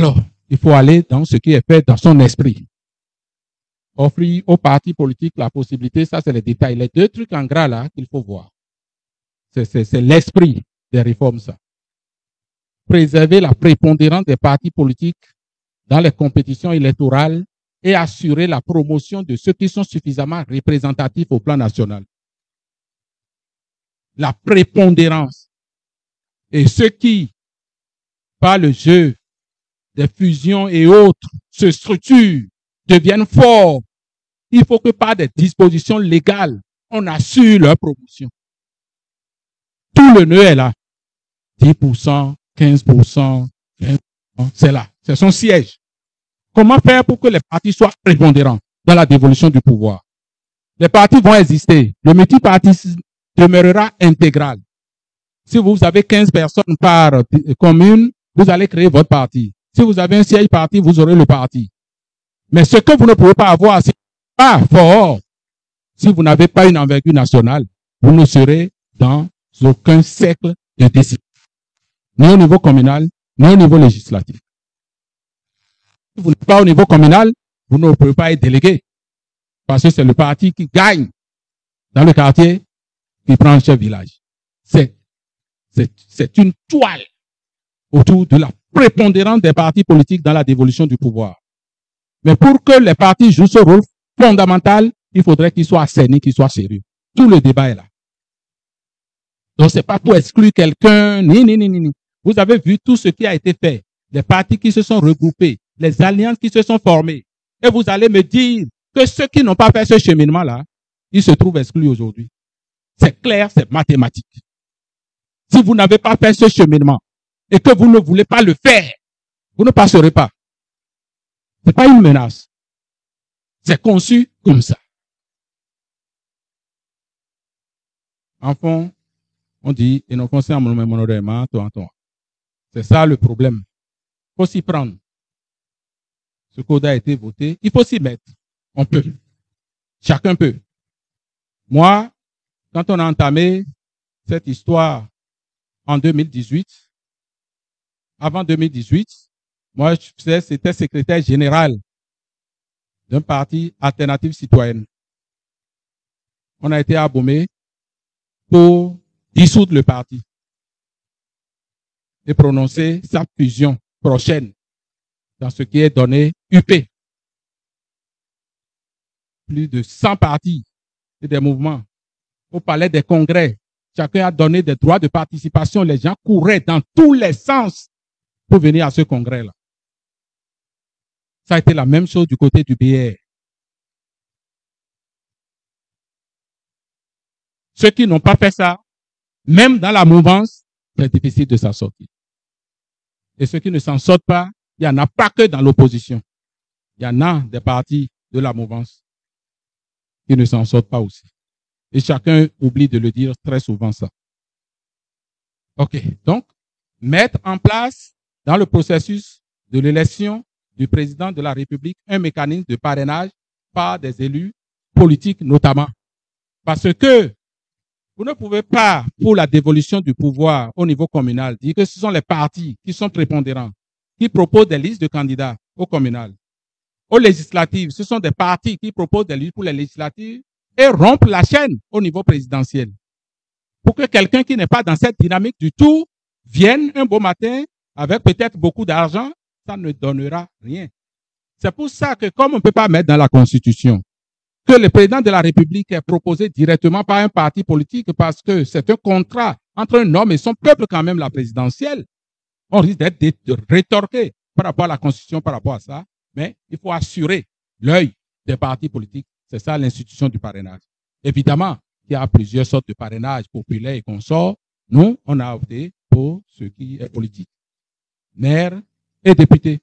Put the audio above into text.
Alors, il faut aller dans ce qui est fait dans son esprit. Offrir aux partis politiques la possibilité, ça c'est les détails. Les deux trucs en gras là qu'il faut voir. C'est l'esprit des réformes, ça. Préserver la prépondérance des partis politiques dans les compétitions électorales et assurer la promotion de ceux qui sont suffisamment représentatifs au plan national. La prépondérance. Et ceux qui, par le jeu des fusions et autres, se structurent, deviennent forts, il faut que par des dispositions légales, on assure leur promotion. Tout le nœud est là. 10%, 15%, 20%, c'est là. C'est son siège. Comment faire pour que les partis soient prépondérants dans la dévolution du pouvoir? Les partis vont exister. Le multipartisme demeurera intégral. Si vous avez 15 personnes par commune, vous allez créer votre parti. Si vous avez un siège parti, vous aurez le parti. Mais ce que vous ne pouvez pas avoir, c'est pas fort. Si vous n'avez pas une envergure nationale, vous ne serez dans aucun cercle de décision. Ni au niveau communal, ni au niveau législatif. Si vous n'êtes pas au niveau communal, vous ne pouvez pas être délégué. Parce que c'est le parti qui gagne dans le quartier qui prend le chef village. C'est une toile autour de la prépondérance des partis politiques dans la dévolution du pouvoir. Mais pour que les partis jouent ce rôle fondamental, il faudrait qu'ils soient assainis, qu'ils soient sérieux. Tout le débat est là. Donc c'est pas pour exclure quelqu'un, ni. Vous avez vu tout ce qui a été fait. Les partis qui se sont regroupés, les alliances qui se sont formées. Et vous allez me dire que ceux qui n'ont pas fait ce cheminement-là, ils se trouvent exclus aujourd'hui. C'est clair, c'est mathématique. Si vous n'avez pas fait ce cheminement et que vous ne voulez pas le faire, vous ne passerez pas. C'est pas une menace. C'est conçu comme ça. En fond, on dit, et non c'est ça le problème. Il faut s'y prendre. Ce code a été voté, il faut s'y mettre. On peut. Chacun peut. Moi, quand on a entamé cette histoire en 2018, avant 2018, moi, c'était secrétaire général d'un parti Alternative Citoyenne. On a été abommé pour dissoudre le parti et prononcer sa fusion prochaine dans ce qui est donné UP. Plus de 100 partis et des mouvements au palais des congrès. Chacun a donné des droits de participation. Les gens couraient dans tous les sens pour venir à ce congrès-là. Ça a été la même chose du côté du BR. Ceux qui n'ont pas fait ça, même dans la mouvance, c'est difficile de s'en sortir. Et ceux qui ne s'en sortent pas, il n'y en a pas que dans l'opposition. Il y en a des partis de la mouvance qui ne s'en sortent pas aussi. Et chacun oublie de le dire très souvent ça. OK. Donc, mettre en place dans le processus de l'élection du président de la République un mécanisme de parrainage par des élus politiques notamment. Parce que vous ne pouvez pas, pour la dévolution du pouvoir au niveau communal, dire que ce sont les partis qui sont prépondérants, qui proposent des listes de candidats au communal. Aux législatives, ce sont des partis qui proposent des listes pour les législatives et rompent la chaîne au niveau présidentiel. Pour que quelqu'un qui n'est pas dans cette dynamique du tout vienne un beau matin avec peut-être beaucoup d'argent, ça ne donnera rien. C'est pour ça que comme on ne peut pas mettre dans la Constitution que le président de la République est proposé directement par un parti politique parce que c'est un contrat entre un homme et son peuple quand même, la présidentielle, on risque d'être rétorqué par rapport à la Constitution, par rapport à ça, mais il faut assurer l'œil des partis politiques. C'est ça l'institution du parrainage. Évidemment, il y a plusieurs sortes de parrainage populaires et consorts. Nous, on a opté pour ce qui est politique. Maire et député.